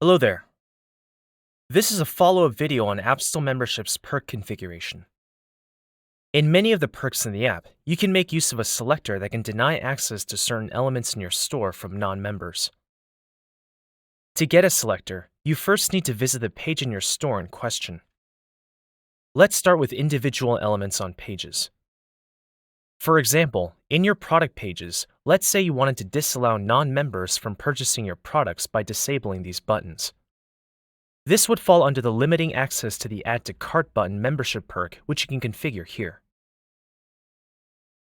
Hello there. This is a follow-up video on AppStore membership's perk configuration. In many of the perks in the app, you can make use of a selector that can deny access to certain elements in your store from non-members. To get a selector, you first need to visit the page in your store in question. Let's start with individual elements on pages. For example, in your product pages, let's say you wanted to disallow non-members from purchasing your products by disabling these buttons. This would fall under the limiting access to the Add to Cart button membership perk, which you can configure here.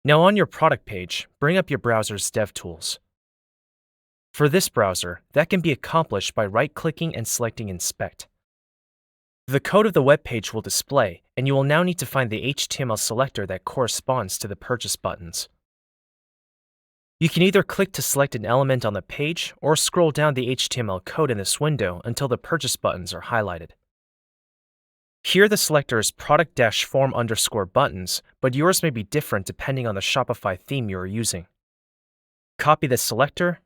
Now on your product page, bring up your browser's DevTools. For this browser, that can be accomplished by right-clicking and selecting Inspect. The code of the web page will display, and you will now need to find the HTML selector that corresponds to the purchase buttons. You can either click to select an element on the page or scroll down the HTML code in this window until the purchase buttons are highlighted. Here the selector is product-form_buttons, but yours may be different depending on the Shopify theme you are using. Copy the selector,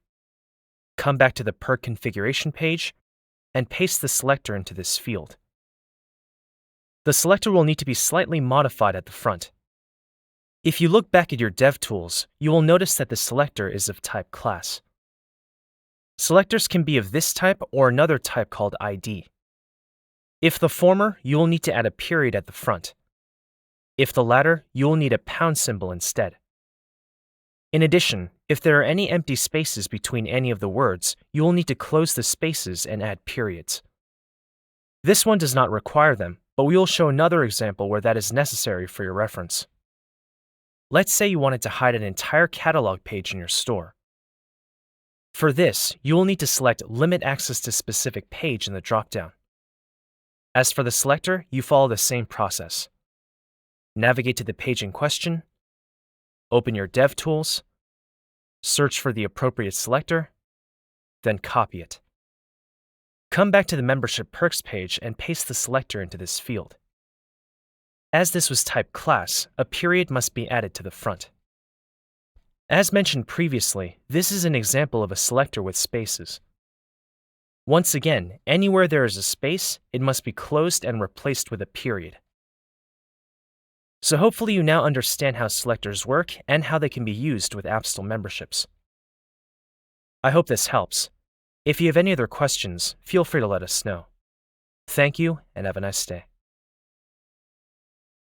come back to the perk configuration page, and paste the selector into this field. The selector will need to be slightly modified at the front. If you look back at your DevTools, you will notice that the selector is of type class. Selectors can be of this type or another type called ID. If the former, you will need to add a period at the front. If the latter, you will need a pound symbol instead. In addition, if there are any empty spaces between any of the words, you will need to close the spaces and add periods. This one does not require them, but we will show another example where that is necessary for your reference. Let's say you wanted to hide an entire catalog page in your store. For this, you will need to select Limit Access to Specific Page in the dropdown. As for the selector, you follow the same process. Navigate to the page in question, open your DevTools, search for the appropriate selector, then copy it. Come back to the Membership Perks page and paste the selector into this field. As this was type class, a period must be added to the front. As mentioned previously, this is an example of a selector with spaces. Once again, anywhere there is a space, it must be closed and replaced with a period. So hopefully you now understand how selectors work and how they can be used with AppStore memberships. I hope this helps. If you have any other questions, feel free to let us know. Thank you and have a nice day.